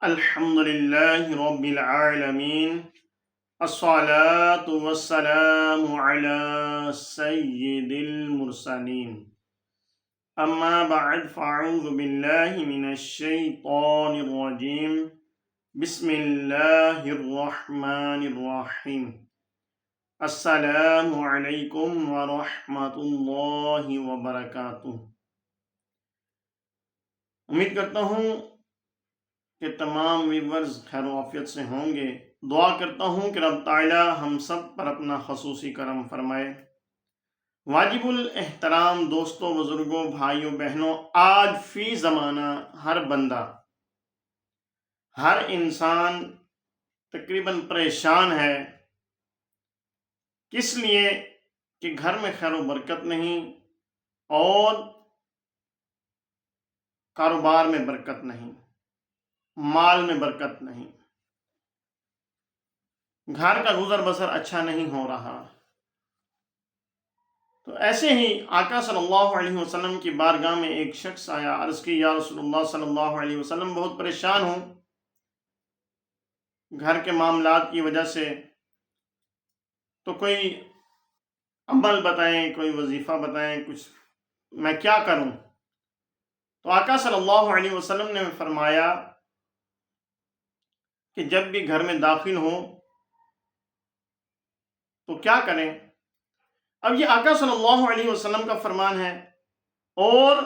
الحمد لله رب العالمين الصلاة والسلام على سيد المرسلين أما بعد فأعوذ بالله من الشيطان الرجيم بسم الله الرحمن الرحيم السلام علیکم ورحمۃ اللہ وبرکاتہ۔ امید کرتا ہوں کہ تمام ویورز خیر و عافیت سے ہوں گے۔ دعا کرتا ہوں کہ رب تعالی ہم سب پر اپنا خصوصی کرم فرمائے۔ واجب الاحترام دوستوں، بزرگوں، بھائیوں، بہنوں، آج فی زمانہ ہر بندہ، ہر انسان تقریباً پریشان ہے، کس لیے کہ گھر میں خیر و برکت نہیں اور کاروبار میں برکت نہیں، مال میں برکت نہیں، گھر کا گزر بسر اچھا نہیں ہو رہا۔ تو ایسے ہی آقا صلی اللہ علیہ وسلم کی بارگاہ میں ایک شخص آیا، عرض کی یا رسول اللہ صلی اللہ علیہ وسلم بہت پریشان ہوں گھر کے معاملات کی وجہ سے، تو کوئی عمل بتائیں، کوئی وظیفہ بتائیں، کچھ میں کیا کروں؟ تو آقا صلی اللہ علیہ وسلم نے فرمایا کہ جب بھی گھر میں داخل ہو تو کیا کریں؟ اب یہ آقا صلی اللہ علیہ وسلم کا فرمان ہے اور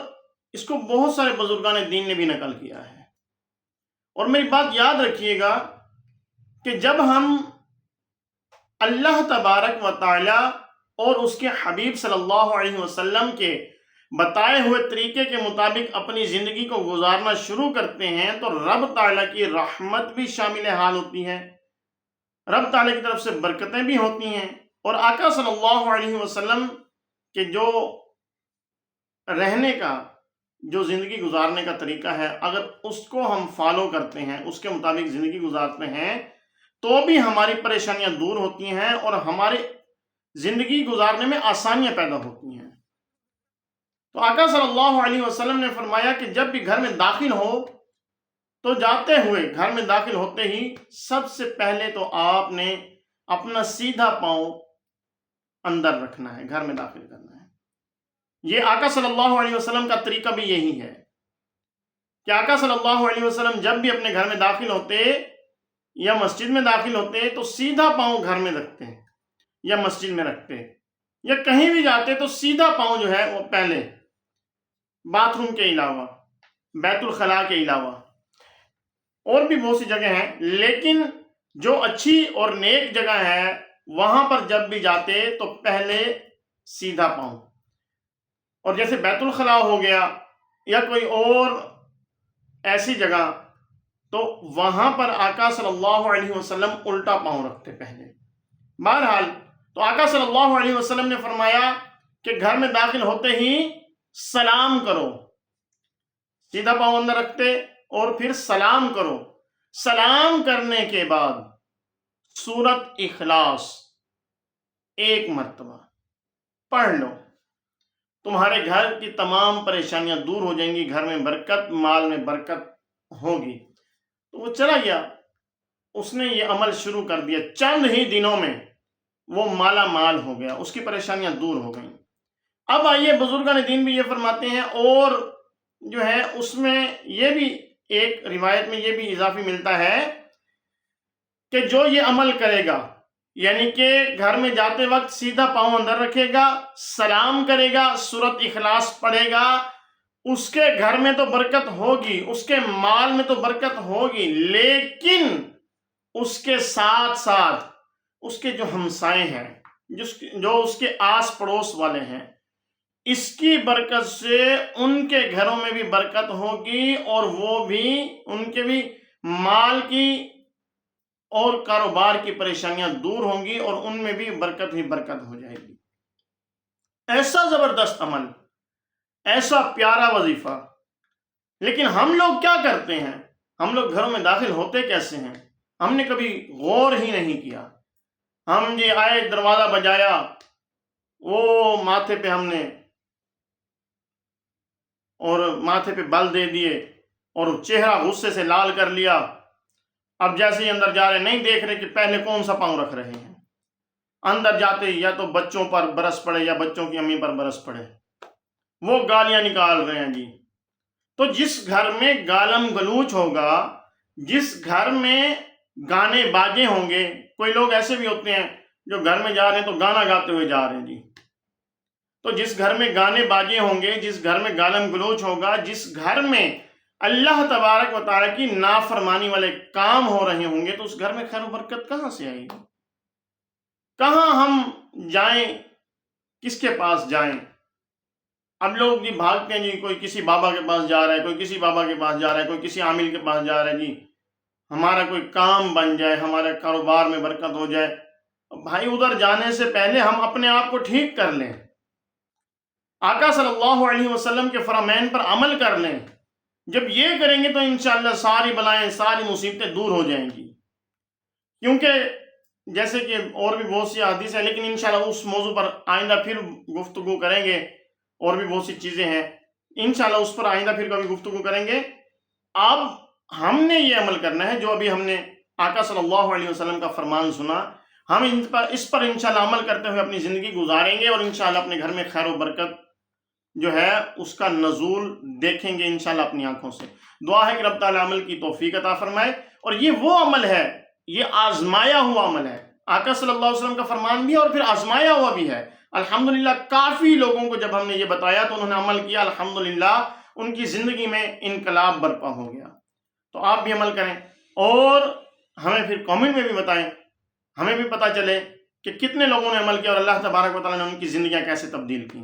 اس کو بہت سارے بزرگان دین نے بھی نقل کیا ہے۔ اور میری بات یاد رکھیے گا کہ جب ہم اللہ تبارک و تعالی اور اس کے حبیب صلی اللہ علیہ وسلم کے بتائے ہوئے طریقے کے مطابق اپنی زندگی کو گزارنا شروع کرتے ہیں تو رب تعالیٰ کی رحمت بھی شامل حال ہوتی ہے، رب تعالیٰ کی طرف سے برکتیں بھی ہوتی ہیں، اور آقا صلی اللہ علیہ وسلم کے جو رہنے کا، جو زندگی گزارنے کا طریقہ ہے، اگر اس کو ہم فالو کرتے ہیں، اس کے مطابق زندگی گزارتے ہیں تو بھی ہماری پریشانیاں دور ہوتی ہیں اور ہماری زندگی گزارنے میں آسانیاں پیدا ہوتی ہیں۔ تو آقا صلی اللہ علیہ وسلم نے فرمایا کہ جب بھی گھر میں داخل ہو تو جاتے ہوئے، گھر میں داخل ہوتے ہی سب سے پہلے تو آپ نے اپنا سیدھا پاؤں اندر رکھنا ہے، گھر میں داخل کرنا ہے۔ یہ آقا صلی اللہ علیہ وسلم کا طریقہ بھی یہی ہے کہ آقا صلی اللہ علیہ وسلم جب بھی اپنے گھر میں داخل ہوتے یا مسجد میں داخل ہوتے تو سیدھا پاؤں گھر میں رکھتے یا مسجد میں رکھتے، یا کہیں بھی جاتے تو سیدھا پاؤں جو ہے وہ پہلے، باتھ روم کے علاوہ، بیت الخلاء کے علاوہ، اور بھی بہت سی جگہ ہیں، لیکن جو اچھی اور نیک جگہ ہے وہاں پر جب بھی جاتے تو پہلے سیدھا پاؤں۔ اور جیسے بیت الخلاء ہو گیا یا کوئی اور ایسی جگہ، تو وہاں پر آقا صلی اللہ علیہ وسلم الٹا پاؤں رکھتے پہلے۔ بہرحال تو آقا صلی اللہ علیہ وسلم نے فرمایا کہ گھر میں داخل ہوتے ہی سلام کرو، سیدھا پاؤں اندر رکھتے اور پھر سلام کرو۔ سلام کرنے کے بعد سورت اخلاص ایک مرتبہ پڑھ لو، تمہارے گھر کی تمام پریشانیاں دور ہو جائیں گی، گھر میں برکت، مال میں برکت ہوگی۔ تو وہ چلا گیا، اس نے یہ عمل شروع کر دیا، چند ہی دنوں میں وہ مالا مال ہو گیا، اس کی پریشانیاں دور ہو گئیں۔ اب آئیے بزرگان دین بھی یہ فرماتے ہیں، اور جو ہے اس میں یہ بھی ایک روایت میں یہ بھی اضافی ملتا ہے کہ جو یہ عمل کرے گا، یعنی کہ گھر میں جاتے وقت سیدھا پاؤں اندر رکھے گا، سلام کرے گا، سورت اخلاص پڑھے گا، اس کے گھر میں تو برکت ہوگی، اس کے مال میں تو برکت ہوگی، لیکن اس کے ساتھ ساتھ اس کے جو ہمسائے ہیں، جو اس کے آس پڑوس والے ہیں، اس کی برکت سے ان کے گھروں میں بھی برکت ہوگی، اور وہ بھی، ان کے بھی مال کی اور کاروبار کی پریشانیاں دور ہوں گی، اور ان میں بھی برکت ہی برکت ہو جائے گی۔ ایسا زبردست عمل، ایسا پیارا وظیفہ، لیکن ہم لوگ کیا کرتے ہیں؟ ہم لوگ گھروں میں داخل ہوتے کیسے ہیں؟ ہم نے کبھی غور ہی نہیں کیا۔ ہم جی آئے، دروازہ بجایا، وہ ماتھے پہ ہم نے اور ماتھے پہ بل دے دیے اور چہرہ غصے سے لال کر لیا، اب جیسے ہی اندر جا رہے نہیں دیکھ رہے کہ پہلے کون سا پاؤں رکھ رہے ہیں، اندر جاتے ہی یا تو بچوں پر برس پڑے یا بچوں کی امی پر برس پڑے، وہ گالیاں نکال رہے ہیں جی۔ تو جس گھر میں گالم گلوچ ہوگا، جس گھر میں گانے باجے ہوں گے، کوئی لوگ ایسے بھی ہوتے ہیں جو گھر میں جا رہے ہیں تو گانا گاتے ہوئے جا رہے ہیں جی، تو جس گھر میں گانے باجے ہوں گے، جس گھر میں گالم گلوچ ہوگا، جس گھر میں اللہ تبارک و تعالیٰ کی نافرمانی والے کام ہو رہے ہوں گے، تو اس گھر میں خیر و برکت کہاں سے آئے گی؟ کہاں ہم جائیں؟ کس کے پاس جائیں؟ اب لوگ جی بھاگتے ہیں جی، کوئی کسی بابا کے پاس جا رہا ہے، کوئی کسی بابا کے پاس جا رہا ہے، کوئی کسی عامل کے پاس جا رہا ہے جی، ہمارا کوئی کام بن جائے، ہمارے کاروبار میں برکت ہو جائے۔ بھائی ادھر جانے سے پہلے ہم اپنے آپ کو ٹھیک کر لیں، آقا صلی اللہ علیہ وسلم کے فرامین پر عمل کر لیں۔ جب یہ کریں گے تو انشاءاللہ ساری بلائیں، ساری مصیبتیں دور ہو جائیں گی۔ کیونکہ جیسے کہ اور بھی بہت سی حدیث ہیں، لیکن انشاءاللہ اس موضوع پر آئندہ پھر گفتگو کریں گے، اور بھی بہت سی چیزیں ہیں، انشاءاللہ اس پر آئندہ پھر کبھی گفتگو کریں گے۔ اب ہم نے یہ عمل کرنا ہے جو ابھی ہم نے آقا صلی اللہ علیہ وسلم کا فرمان سنا، ہم اس پر انشاءاللہ عمل کرتے ہوئے اپنی زندگی گزاریں گے، اور انشاءاللہ اپنے گھر میں خیر و برکت جو ہے اس کا نزول دیکھیں گے انشاءاللہ اپنی آنکھوں سے۔ دعا ہے کہ رب تعالی عمل کی توفیق عطا فرمائے، اور یہ وہ عمل ہے، یہ آزمایا ہوا عمل ہے، آقا صلی اللہ علیہ وسلم کا فرمان بھی ہے اور پھر آزمایا ہوا بھی ہے۔ الحمدللہ کافی لوگوں کو جب ہم نے یہ بتایا تو انہوں نے عمل کیا، الحمدللہ ان کی زندگی میں انقلاب برپا ہو گیا۔ تو آپ بھی عمل کریں، اور ہمیں پھر کامنٹ میں بھی بتائیں، ہمیں بھی پتہ چلے کہ کتنے لوگوں نے عمل کیا اور اللہ تبارک و تعالیٰ نے ان کی زندگیاں کیسے تبدیل کی۔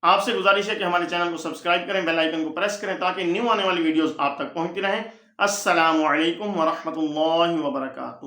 آپ سے گزارش ہے کہ ہمارے چینل کو سبسکرائب کریں، بیل آئیکن کو پریس کریں تاکہ نیو آنے والی ویڈیوز آپ تک پہنچتی رہیں۔ السلام علیکم ورحمۃ اللہ وبرکاتہ۔